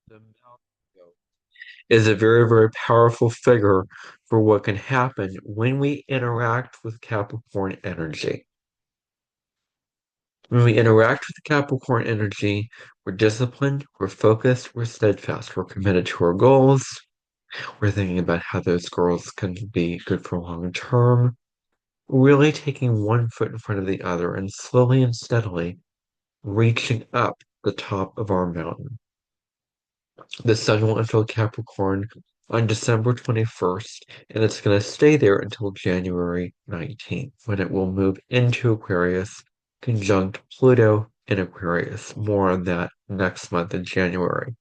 The mountain is a very, very powerful figure for what can happen when we interact with Capricorn energy. When we interact with the Capricorn energy, we're disciplined, we're focused, we're steadfast, we're committed to our goals, we're thinking about how those goals can be good for long term, really taking one foot in front of the other and slowly and steadily reaching up the top of our mountain. The sun will enter Capricorn on December 21st, and it's going to stay there until January 19th, when it will move into Aquarius, conjunct Pluto in Aquarius. More on that next month in January.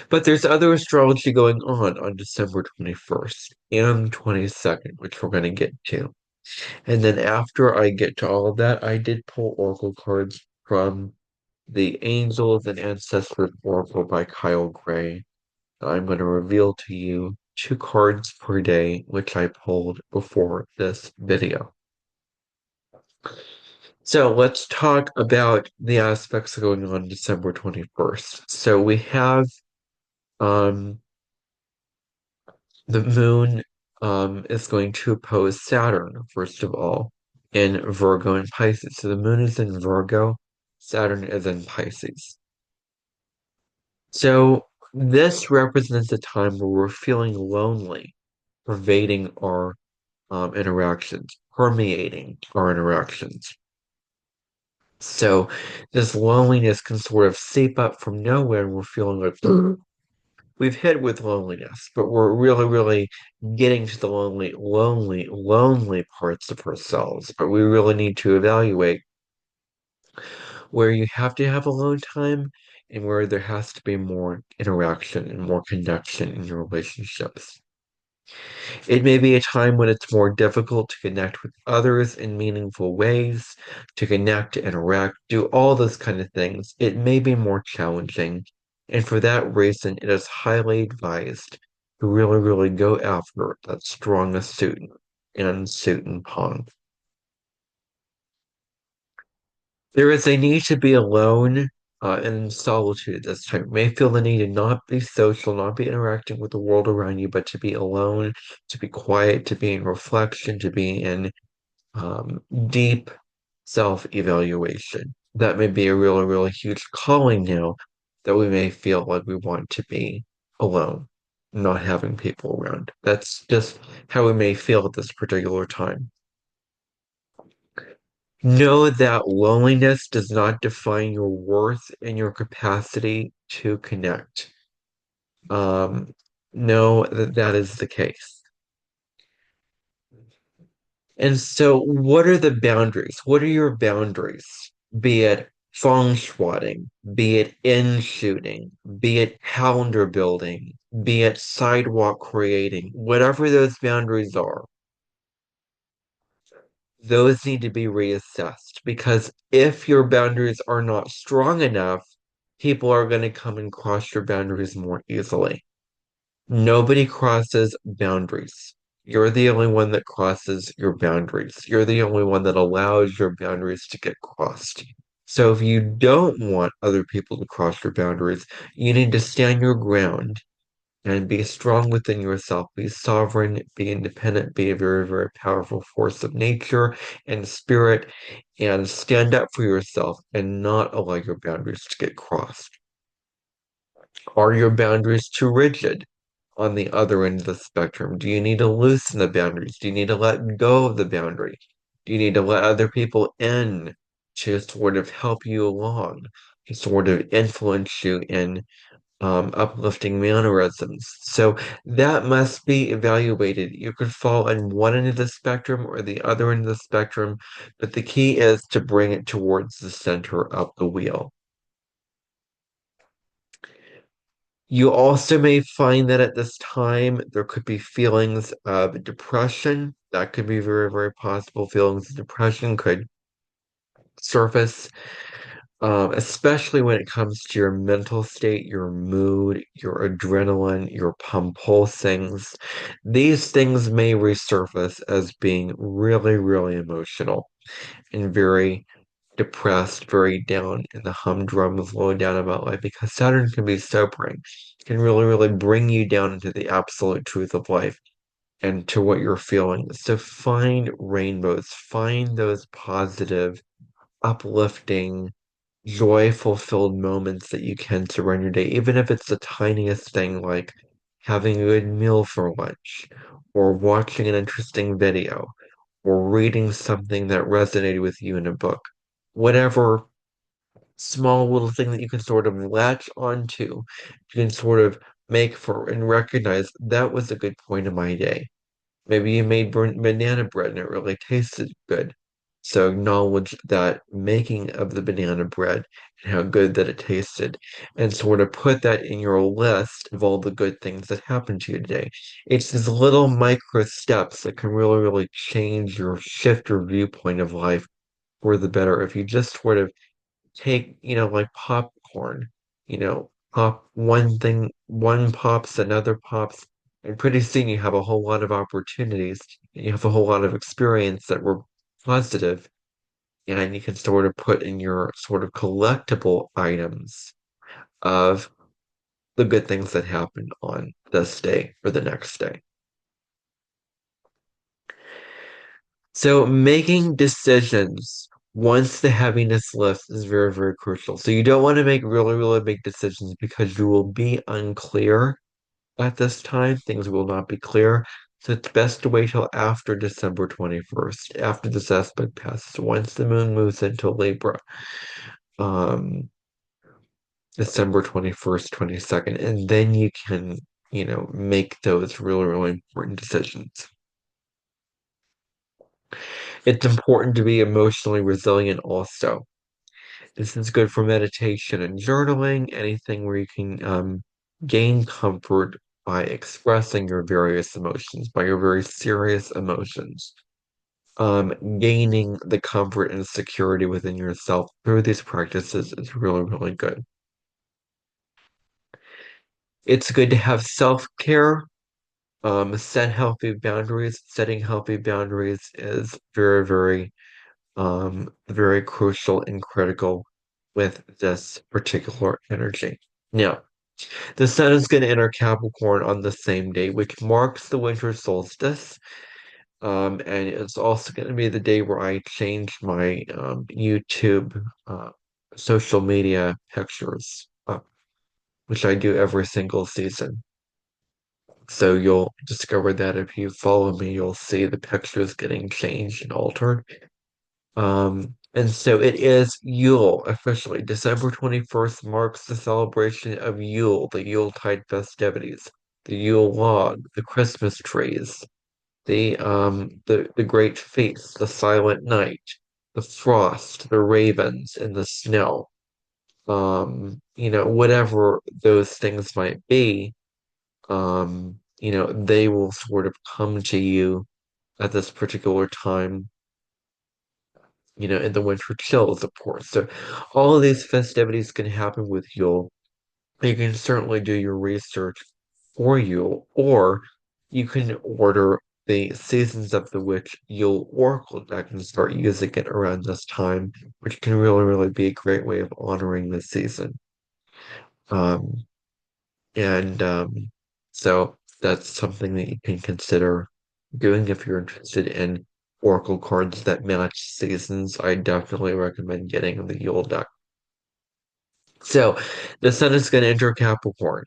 But there's other astrology going on December 21st and 22nd, which we're going to get to. And then after I get to all of that, I did pull oracle cards from the Angels and Ancestors Oracle by Kyle Gray. I'm going to reveal to you two cards per day, which I pulled before this video. So let's talk about the aspects going on December 21st. So we have um, the moon is going to oppose Saturn, first of all, in Virgo and Pisces. So the moon is in Virgo, Saturn is in Pisces. So this represents a time where we're feeling lonely, pervading our interactions, permeating our interactions. So this loneliness can sort of seep up from nowhere, and we're feeling like we've hit with loneliness, but we're really, really getting to the lonely, lonely, lonely parts of ourselves. But we really need to evaluate where you have to have alone time and where there has to be more interaction and more connection in your relationships. It may be a time when it's more difficult to connect with others in meaningful ways, to connect, to interact, do all those kind of things. It may be more challenging. And for that reason, it is highly advised to really, really go after that strongest suit and suit and pawn. There is a need to be alone and in solitude this time. You may feel the need to not be social, not be interacting with the world around you, but to be alone, to be quiet, to be in reflection, to be in deep self-evaluation. That may be a really, really huge calling now that we may feel like we want to be alone, not having people around. That's just how we may feel at this particular time. Know that loneliness does not define your worth and your capacity to connect. Um, know that that is the case. And so, what are the boundaries? What are your boundaries? Be it feng shuaing, be it in shooting, be it calendar building, be it sidewalk creating, whatever those boundaries are, those need to be reassessed because if your boundaries are not strong enough, people are going to come and cross your boundaries more easily. Nobody crosses boundaries. You're the only one that crosses your boundaries. You're the only one that allows your boundaries to get crossed. So if you don't want other people to cross your boundaries, you need to stand your ground and be strong within yourself. Be sovereign, be independent, be a very, very powerful force of nature and spirit, and stand up for yourself and not allow your boundaries to get crossed. Are your boundaries too rigid? On the other end of the spectrum? Do you need to loosen the boundaries? Do you need to let go of the boundary? Do you need to let other people in to sort of help you along, to sort of influence you in uplifting mannerisms? So that must be evaluated. You could fall on one end of the spectrum or the other end of the spectrum, but the key is to bring it towards the center of the wheel. You also may find that at this time there could be feelings of depression. That could be very, very possible. Feelings of depression could surface, especially when it comes to your mental state, your mood, your adrenaline, your pulsings. These things may resurface as being really, really emotional and very depressed, very down, and the humdrum is low down about life because Saturn can be sobering, can really, really bring you down into the absolute truth of life and to what you're feeling. So find rainbows, find those positive, uplifting, joy-fulfilled moments that you can surround your day, even if it's the tiniest thing like having a good meal for lunch, or watching an interesting video, or reading something that resonated with you in a book. Whatever small little thing that you can sort of latch onto, you can sort of make for and recognize that was a good point of my day. Maybe you made banana bread and it really tasted good. So acknowledge that making of the banana bread and how good that it tasted, and sort of put that in your list of all the good things that happened to you today. It's these little micro steps that can really, really change your shift your viewpoint of life for the better. If you just sort of take, like popcorn, pop one thing, one pops, another pops, and pretty soon you have a whole lot of opportunities, and you have a whole lot of experience that were positive, and you can sort of put in your sort of collectible items of the good things that happened on this day or the next day. So making decisions once the heaviness lifts is very, very crucial. So you don't want to make really, really big decisions because you will be unclear at this time. Things will not be clear. So it's best to wait till after December 21st, after this aspect passes. Once the moon moves into Libra, um, December 21st, 22nd, and then you can, make those really, really important decisions. It's important to be emotionally resilient also. This is good for meditation and journaling, anything where you can gain comfort by expressing your various emotions, by your very serious emotions. Gaining the comfort and security within yourself through these practices is really, really good. It's good to have self-care, set healthy boundaries. Setting healthy boundaries is very, very, very crucial and critical with this particular energy. Now, the sun is going to enter Capricorn on the same day, which marks the winter solstice. And it's also going to be the day where I change my YouTube social media pictures, which I do every single season. So you'll discover that if you follow me, you'll see the pictures getting changed and altered. And so it is Yule officially. December 21st marks the celebration of Yule, the Yuletide festivities, the Yule log, the Christmas trees, the great feast, the silent night, the frost, the ravens, and the snow. Whatever those things might be, they will sort of come to you at this particular time, in the winter chills, of course. So all of these festivities can happen with Yule. You can certainly do your research for Yule, or you can order the Seasons of the Witch Yule Oracle deck and start using it around this time, which can really, really be a great way of honoring the season. Um, and so that's something that you can consider doing if you're interested in Oracle cards that match seasons. I definitely recommend getting the Yule deck. So the sun is going to enter Capricorn.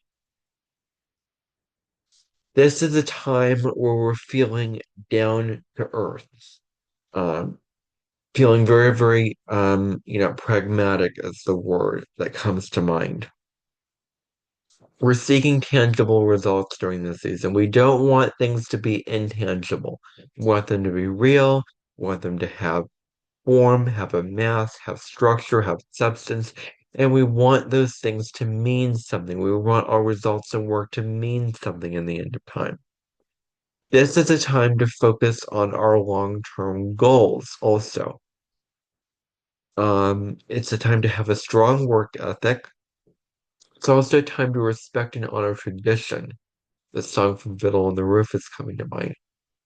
This is a time where we're feeling down to earth, um, feeling very, very, pragmatic is the word that comes to mind. We're seeking tangible results during this season. We don't want things to be intangible. We want them to be real. We want them to have form, have a mass, have structure, have substance. And we want those things to mean something. We want our results and work to mean something in the end of time. This is a time to focus on our long-term goals also. It's a time to have a strong work ethic. It's also a time to respect and honor tradition. The song from Fiddle on the Roof is coming to mind.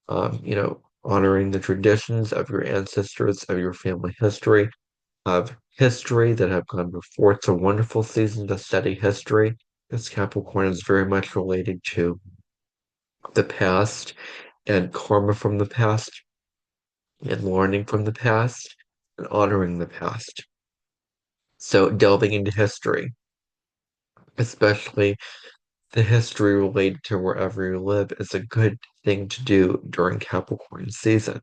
Honoring the traditions of your ancestors, of your family history. of history that have gone before. It's a wonderful season to study history because Capricorn is very much related to the past and karma from the past and learning from the past and honoring the past. So delving into history, especially the history related to wherever you live, is a good thing to do during Capricorn season.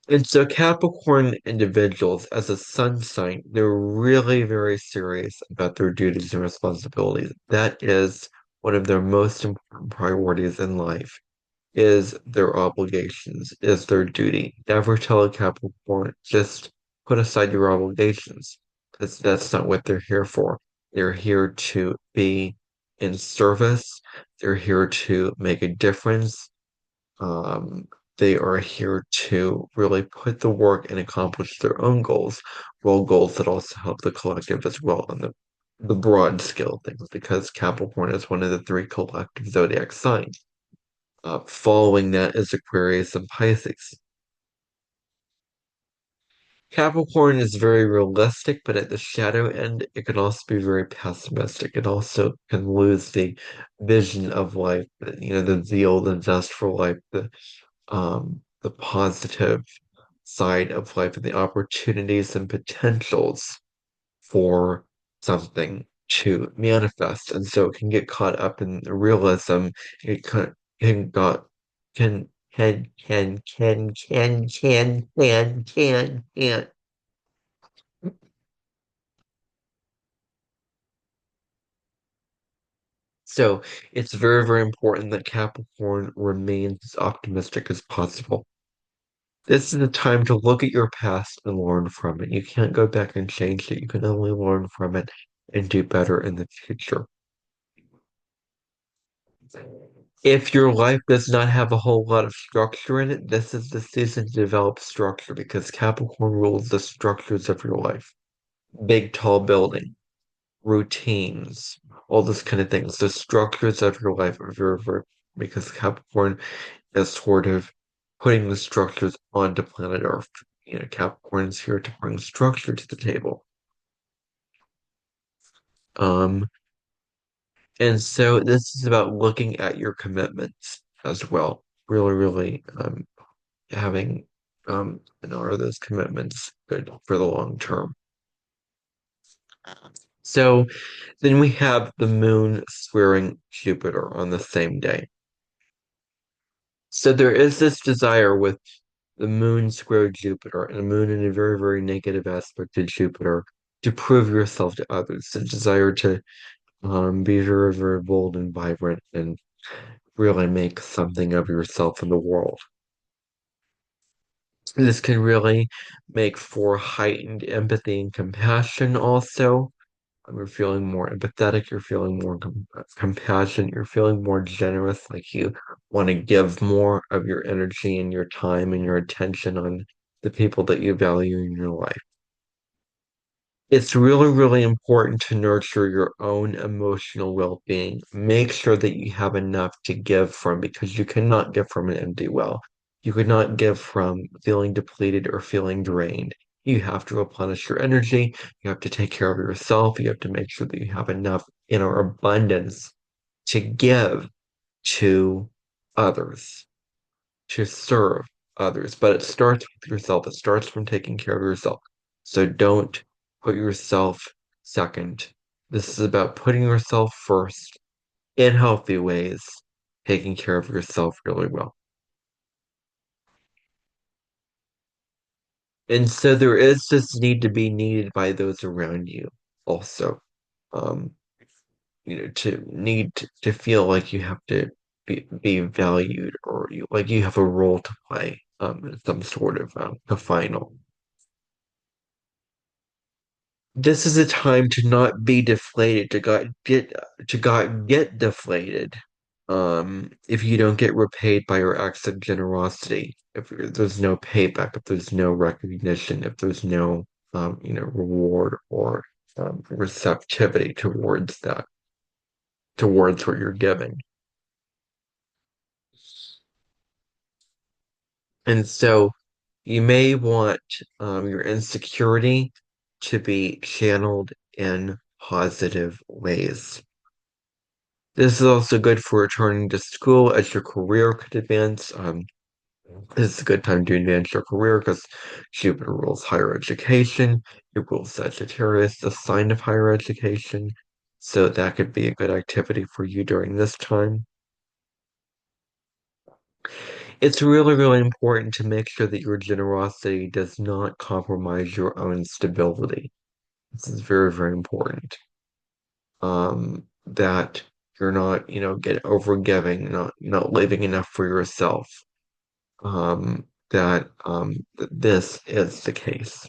And so Capricorn individuals, as a sun sign, they're really very serious about their duties and responsibilities. That is one of their most important priorities in life, is their obligations, is their duty. Never tell a Capricorn, just put aside your obligations. That's not what they're here for. They're here to be in service. They're here to make a difference. Um, they are here to really put the work and accomplish their own goals, well, goals that also help the collective as well on the broad scale of things, because Capricorn is one of the three collective zodiac signs. Following that is Aquarius and Pisces. Capricorn is very realistic, but at the shadow end, it can also be very pessimistic. It also can lose the vision of life, the zeal, the zest for life, the positive side of life, and the opportunities and potentials for something to manifest. And so it can get caught up in the realism. It can got can. So it's very, very important that Capricorn remains as optimistic as possible. This is the time to look at your past and learn from it. You can't go back and change it. You can only learn from it and do better in the future. If your life does not have a whole lot of structure in it, this is the season to develop structure because Capricorn rules the structures of your life. Big, tall building, routines, all this kind of things. The structures of your life are very, very, because Capricorn is sort of putting the structures onto planet Earth. Capricorn is here to bring structure to the table. Um, and so this is about looking at your commitments as well. Really, really having and are those commitments good for the long term. So then we have the moon squaring Jupiter on the same day. So there is this desire with the moon square Jupiter and the moon in a very, very negative aspect to Jupiter to prove yourself to others, a desire to be very, very bold and vibrant and really make something of yourself in the world. This can really make for heightened empathy and compassion also. You're feeling more empathetic, you're feeling more compassionate, you're feeling more generous, like you want to give more of your energy and your time and your attention on the people that you value in your life. It's really, really important to nurture your own emotional well-being. Make sure that you have enough to give from because you cannot give from an empty well. You could not give from feeling depleted or feeling drained. You have to replenish your energy. You have to take care of yourself. You have to make sure that you have enough inner abundance to give to others, to serve others. But it starts with yourself. It starts from taking care of yourself. So don't put yourself second. This is about putting yourself first in healthy ways, taking care of yourself really well. And so there is this need to be needed by those around you also. Um, to need to feel like you have to be valued or like you have a role to play in some sort of a final. This is a time to not be deflated, to get deflated. If you don't get repaid by your acts of generosity, if there's no payback, if there's no recognition, if there's no reward or receptivity towards that, towards what you're giving. And so You may want your insecurity to be channeled in positive ways. This is also good for returning to school as your career could advance. This is a good time to advance your career because Jupiter rules higher education. It rules Sagittarius, the sign of higher education. So that could be a good activity for you during this time. It's really, really important to make sure that your generosity does not compromise your own stability. This is very, very important. That you're not, get overgiving, not leaving enough for yourself. That this is the case.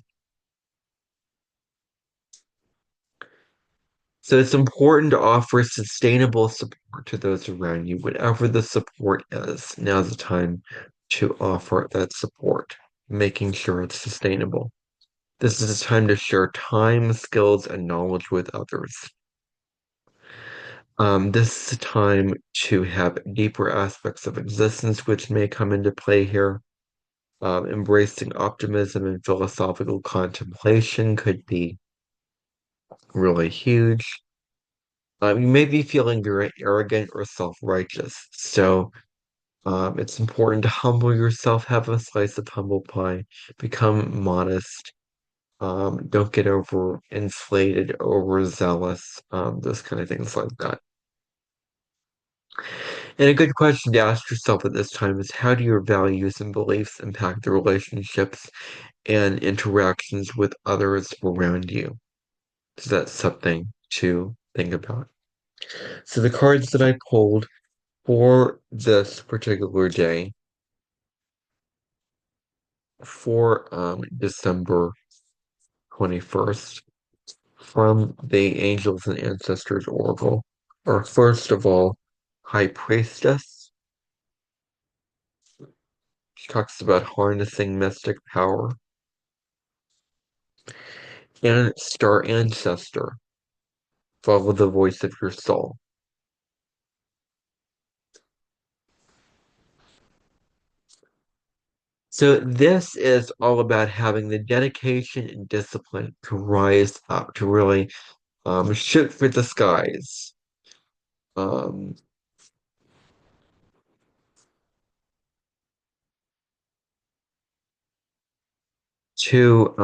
So it's important to offer sustainable support to those around you, whatever the support is. Now's the time to offer that support, making sure it's sustainable. This is a time to share time, skills, and knowledge with others. This is a time to have deeper aspects of existence which may come into play here. Embracing optimism and philosophical contemplation could be really huge. You may be feeling very arrogant or self-righteous, so it's important to humble yourself, have a slice of humble pie, become modest. Don't get over inflated, overzealous, those kind of things like that. And a good question to ask yourself at this time is how do your values and beliefs impact the relationships and interactions with others around you? So that's something to think about. So the cards that I pulled for this particular day, for December 21st, from the Angels and Ancestors Oracle, are first of all, High Priestess. She talks about harnessing mystic power, and Star Ancestor. Follow the voice of your soul. So this is all about having the dedication and discipline to rise up, to really shoot for the skies. Um, to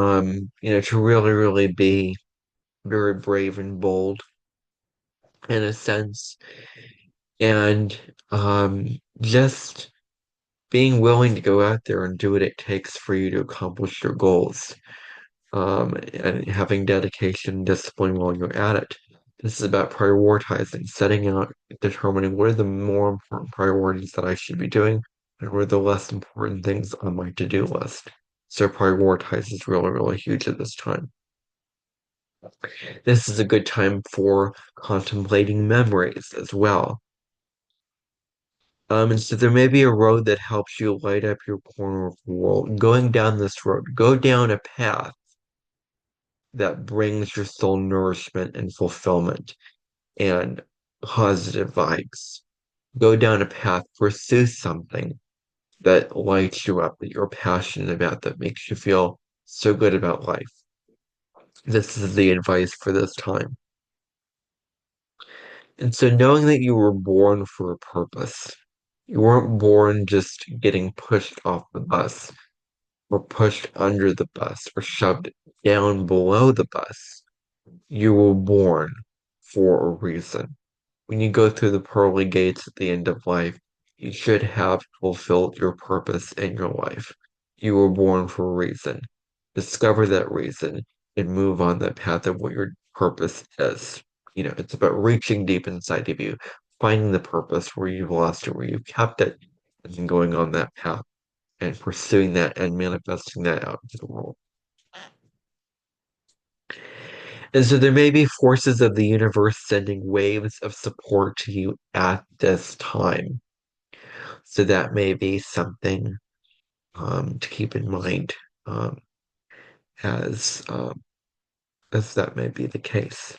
really, really be very brave and bold in a sense, and just being willing to go out there and do what it takes for you to accomplish your goals. And having dedication and discipline while you're at it. This is about prioritizing, setting out, determining what are the more important priorities that I should be doing and what are the less important things on my to-do list. So prioritize is really, really huge at this time. This is a good time for contemplating memories as well. And so there may be a road that helps you light up your corner of the world. Going down this road, go down a path that brings your soul nourishment and fulfillment and positive vibes. Go down a path, pursue something that lights you up, that you're passionate about, that makes you feel so good about life. This is the advice for this time. And so knowing that you were born for a purpose, you weren't born just getting pushed off the bus or pushed under the bus or shoved down below the bus. You were born for a reason. When you go through the pearly gates at the end of life, you should have fulfilled your purpose in your life. You were born for a reason. Discover that reason and move on that path of what your purpose is. It's about reaching deep inside of you, finding the purpose where you've lost it, where you've kept it, and then going on that path and pursuing that and manifesting that out into the world. And so there may be forces of the universe sending waves of support to you at this time. So that may be something to keep in mind um, as as that may be the case.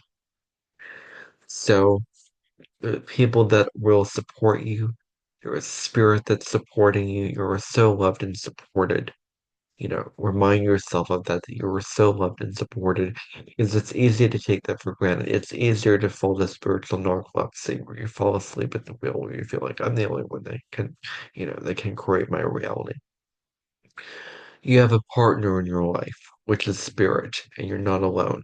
So the people that will support you, you're a spirit that's supporting you. You're so loved and supported. remind yourself of that, that you were so loved and supported, because it's easy to take that for granted. It's easier to fall to spiritual narcolepsy where you fall asleep at the wheel, where you feel like I'm the only one that can create my reality. You have a partner in your life, which is spirit, and you're not alone.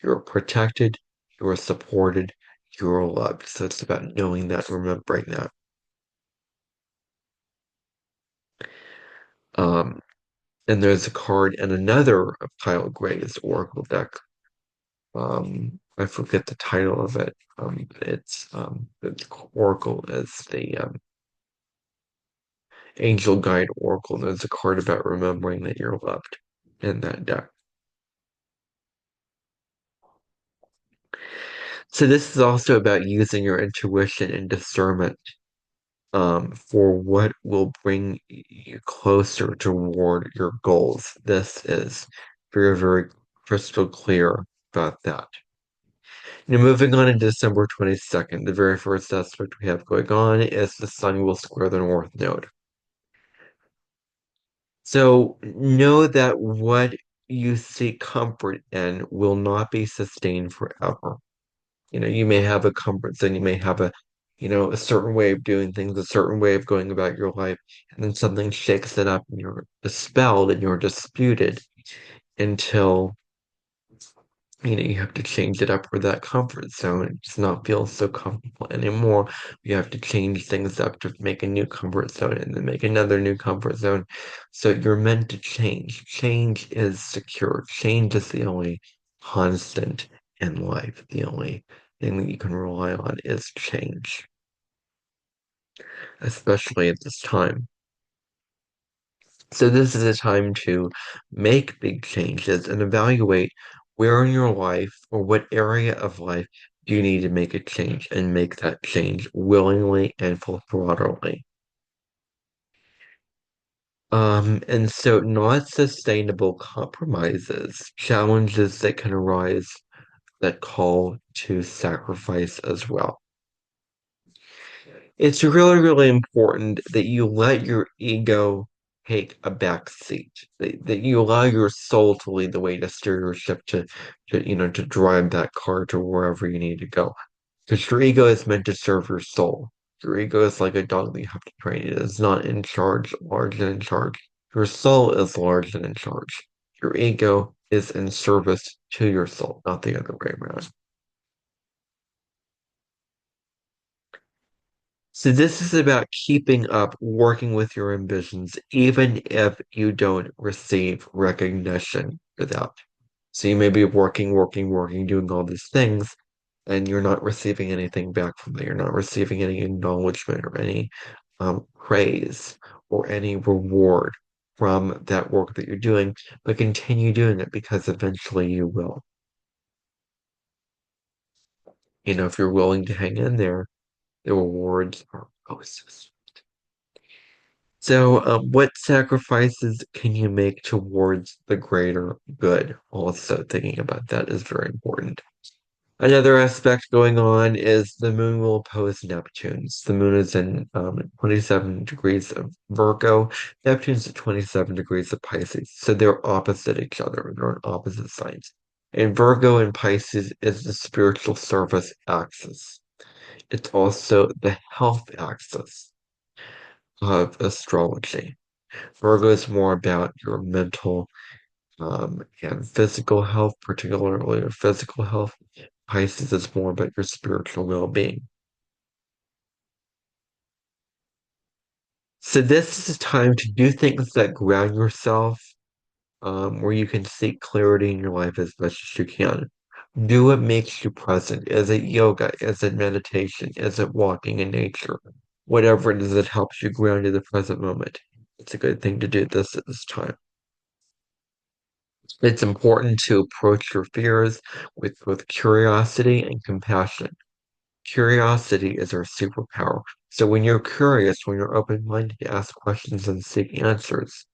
You're protected, you're supported, you're loved. So it's about knowing that, remembering that. Um, and there's a card and another of Kyle Gray's Oracle deck. I forget the title of it. The Oracle is the Angel Guide Oracle. There's a card about remembering that you're loved in that deck. So this is also about using your intuition and discernment for what will bring you closer toward your goals. This is very, very crystal clear about that. Now, moving on into December 22nd, the very first aspect we have going on is the Sun will square the North Node. So know that what you seek comfort in will not be sustained forever. You may have a comfort zone, you may have a certain way of doing things, a certain way of going about your life, and then something shakes it up and you're dispelled and you're disputed until you have to change it up for that comfort zone. It does not feel so comfortable anymore. You have to change things up to make a new comfort zone and then make another new comfort zone. So you're meant to change. Change is secure. Change is the only constant in life. The only thing that you can rely on is change, especially at this time. So this is a time to make big changes and evaluate where in your life or what area of life do you need to make a change and make that change willingly and full-throttledly. And so not sustainable compromises, challenges that can arise that call to sacrifice as well. It's really, really important that you let your ego take a back seat, that you allow your soul to lead the way, to steer your ship, to drive that car to wherever you need to go. Because your ego is meant to serve your soul. Your ego is like a dog that you have to train. It is not in charge, large and in charge. Your soul is large and in charge. Your ego is in service to your soul, not the other way around. So this is about keeping up, working with your ambitions, even if you don't receive recognition for that. So you may be working, working, working, doing all these things, and you're not receiving anything back from it. You're not receiving any acknowledgement or any praise or any reward from that work that you're doing, but continue doing it because eventually you will. If you're willing to hang in there, the rewards are always. So, what sacrifices can you make towards the greater good? Also, thinking about that is very important. Another aspect going on is the moon will oppose Neptune's. The moon is in 27 degrees of Virgo. Neptune's at 27 degrees of Pisces. So they're opposite each other. They're on opposite sides. And Virgo and Pisces is the spiritual service axis. It's also the health axis of astrology. Virgo is more about your mental and physical health, particularly your physical health. Pisces is more about your spiritual well-being. So this is a time to do things that ground yourself, where you can seek clarity in your life as best as you can. Do what makes you present. Is it yoga? Is it meditation? Is it walking in nature? Whatever it is that helps you ground in the present moment. It's a good thing to do this at this time. It's important to approach your fears with curiosity and compassion. Curiosity is our superpower. So when you're curious, when you're open-minded to ask questions and seek answers,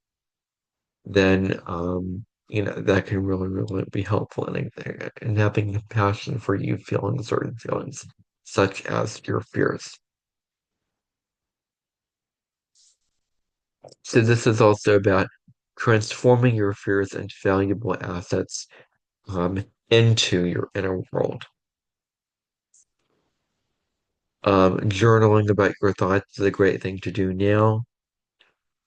then that can really, really be helpful in having compassion for you feeling certain feelings, such as your fears. So this is also about transforming your fears into valuable assets into your inner world. Journaling about your thoughts is a great thing to do now.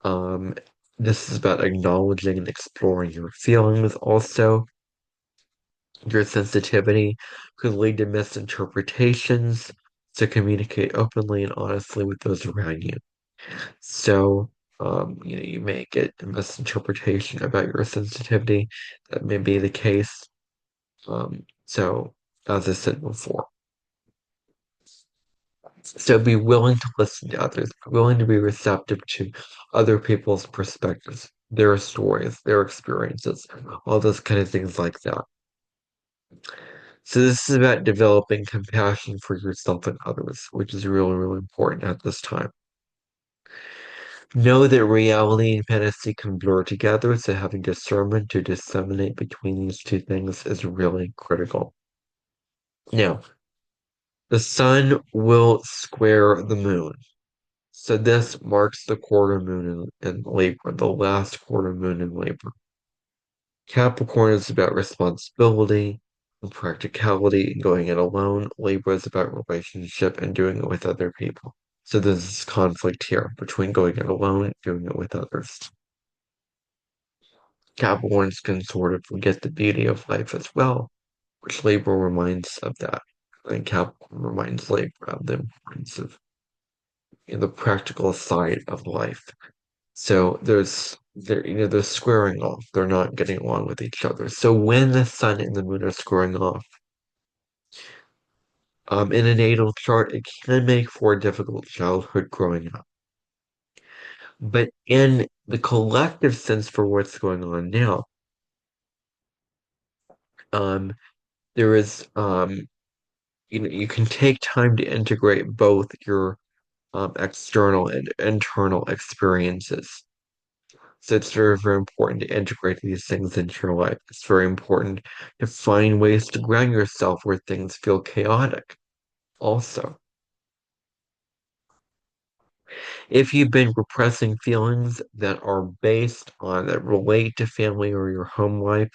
Um, this is about acknowledging and exploring your feelings also. Your sensitivity could lead to misinterpretations, so communicate openly and honestly with those around you. So, you may get a misinterpretation about your sensitivity. That may be the case. So, as I said before, so be willing to listen to others, be willing to be receptive to other people's perspectives, their stories, their experiences, all those kind of things like that. So this is about developing compassion for yourself and others, which is really, really important at this time. Know that reality and fantasy can blur together, so having discernment to disseminate between these two things is really critical. Now, the sun will square the moon. So this marks the quarter moon in Libra, the last quarter moon in Libra. Capricorn is about responsibility and practicality and going it alone. Libra is about relationship and doing it with other people. So there's this conflict here between going it alone and doing it with others. Capricorns can sort of forget the beauty of life as well, which Libra reminds of that. And Capricorn reminds Libra of the importance of the practical side of life. So they're squaring off. They're not getting along with each other. So when the sun and the moon are squaring off, in a natal chart, it can make for a difficult childhood growing up. But in the collective sense for what's going on now, um, there is you can take time to integrate both your external and internal experiences. So it's very, very important to integrate these things into your life. It's very important to find ways to ground yourself where things feel chaotic. Also, if you've been repressing feelings that relate to family or your home life,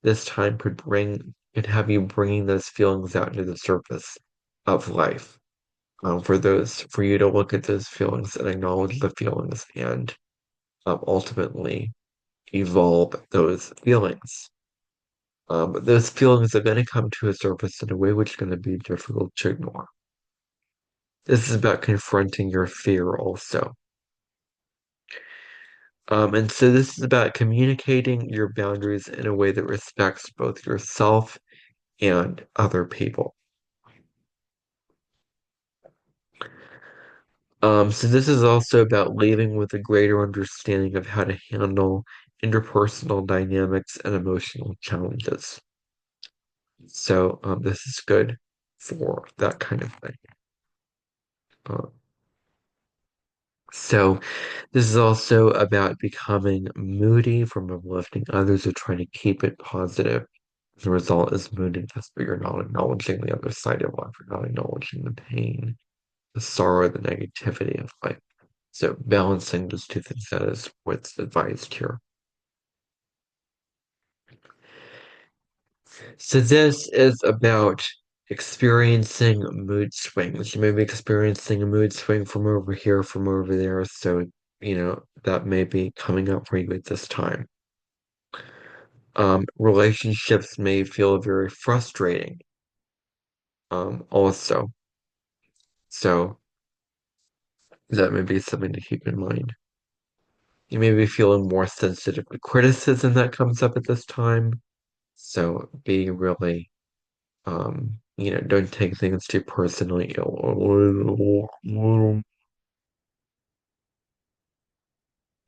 this time could have you bringing those feelings out into the surface of life. For you to look at those feelings and acknowledge the feelings and ultimately evolve those feelings. But those feelings are going to come to a surface in a way which is going to be difficult to ignore. This is about confronting your fear also. And so this is about communicating your boundaries in a way that respects both yourself and other people. So this is also about leaving with a greater understanding of how to handle interpersonal dynamics and emotional challenges. So this is good for that kind of thing. Uh, so this is also about becoming moody from uplifting others or trying to keep it positive. The result is moodiness, but you're not acknowledging the other side of life. You're not acknowledging the pain, the sorrow, the negativity of life. So balancing those two things, that is what's advised here. So this is about experiencing mood swings. You may be experiencing a mood swing from over here, from over there. So, that may be coming up for you at this time. Relationships may feel very frustrating, also. So that may be something to keep in mind. You may be feeling more sensitive to criticism that comes up at this time. So be really, don't take things too personally.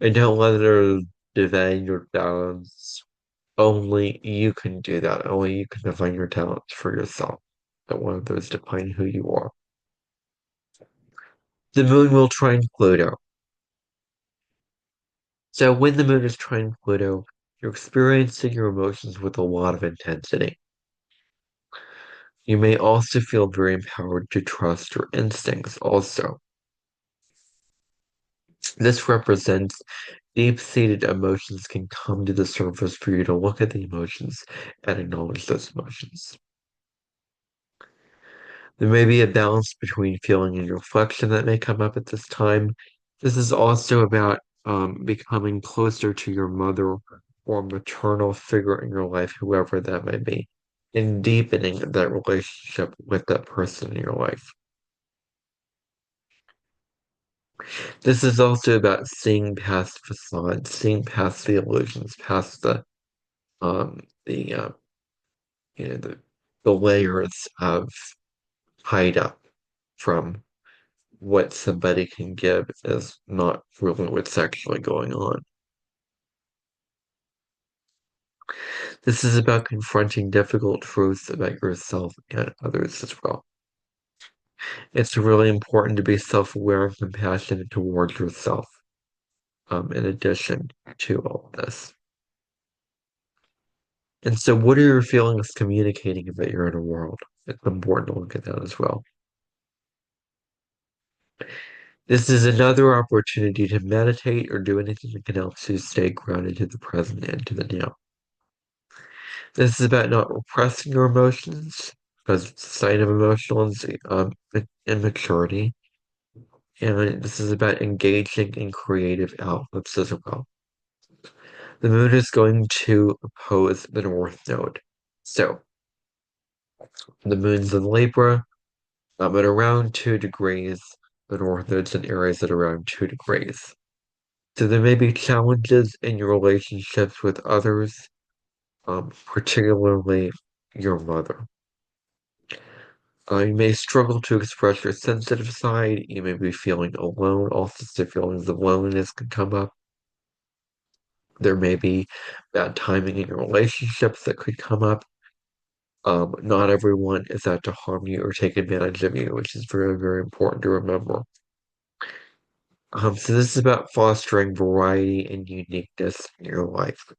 And don't let it define your talents. Only you can do that. Only you can define your talents for yourself. Don't let those define who you are. The moon will trine Pluto. So when the moon is trine Pluto, you're experiencing your emotions with a lot of intensity. You may also feel very empowered to trust your instincts also. This represents deep-seated emotions can come to the surface for you to look at the emotions and acknowledge those emotions. There may be a balance between feeling and reflection that may come up at this time. This is also about becoming closer to your mother or maternal figure in your life, whoever that may be, and deepening that relationship with that person in your life. This is also about seeing past facades, seeing past the illusions, past the you know the layers of hide up from what somebody can give is not really what's actually going on. This is about confronting difficult truths about yourself and others as well. It's really important to be self-aware and compassionate towards yourself, in addition to all of this. And so, what are your feelings communicating about your inner world? It's important to look at that as well. This is another opportunity to meditate or do anything that can help you stay grounded to the present and to the now. This is about not repressing your emotions, because it's a sign of emotional immaturity. And this is about engaging in creative outlets as well. The moon is going to oppose the North Node. So, the moon's in Libra, at around 2 degrees. The North Node's in Aries at around 2 degrees. So, there may be challenges in your relationships with others, particularly your mother. You may struggle to express your sensitive side. You may be feeling alone. Also, some feelings of loneliness can come up. There may be bad timing in your relationships that could come up. Not everyone is out to harm you or take advantage of you, which is very, very important to remember. So this is about fostering variety and uniqueness in your life,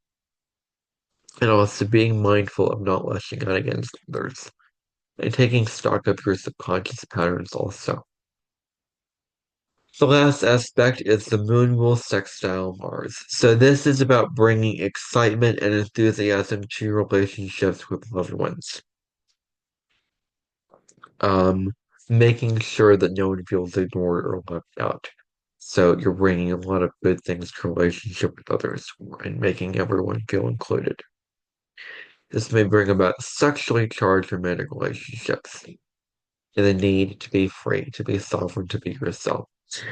and also being mindful of not lashing out against others, and taking stock of your subconscious patterns also. The last aspect is the moon will sextile Mars. So this is about bringing excitement and enthusiasm to your relationships with loved ones. Um, Making sure that no one feels ignored or left out. So you're bringing a lot of good things to relationship with others and making everyone feel included. This may bring about sexually charged romantic relationships and the need to be free, to be sovereign, to be yourself.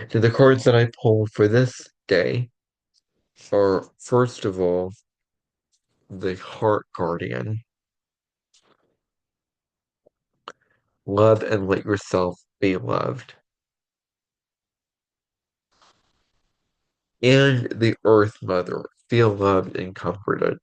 So the cards that I pulled for this day are, first of all, the Heart Guardian. Love and let yourself be loved. And the Earth Mother. Feel loved and comforted.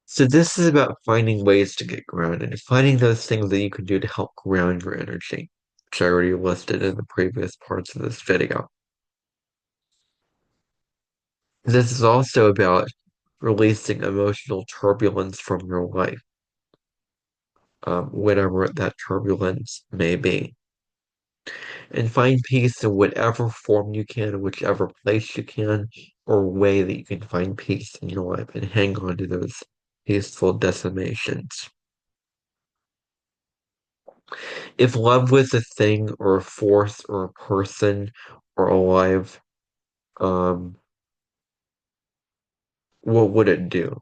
So this is about finding ways to get grounded, finding those things that you can do to help ground your energy, which I already listed in the previous parts of this video. This is also about releasing emotional turbulence from your life, whatever that turbulence may be. And find peace in whatever form you can, whichever place you can, or way that you can find peace in your life and hang on to those peaceful decimations. If love was a thing or a force or a person or alive, um, what would it do?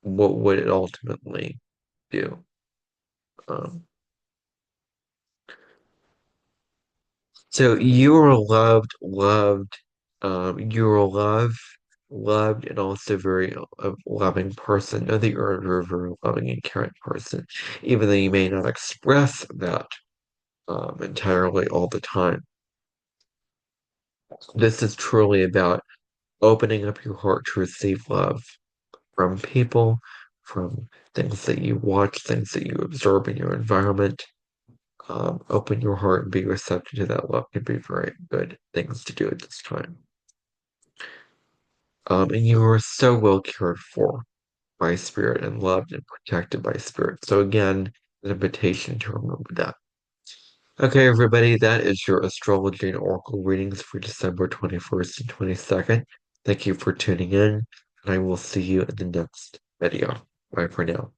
What would it ultimately do? Um, so you are you are loved, and also very loving person. Know that you're a very loving and caring person, even though you may not express that entirely all the time. This is truly about opening up your heart to receive love from people, from things that you watch, things that you observe in your environment. Open your heart and be receptive to that love can be very good things to do at this time. And you are so well cared for by spirit and loved and protected by spirit. So again, an invitation to remember that. Okay, everybody, that is your astrology and oracle readings for December 21st and 22nd. Thank you for tuning in, and I will see you in the next video. Bye for now.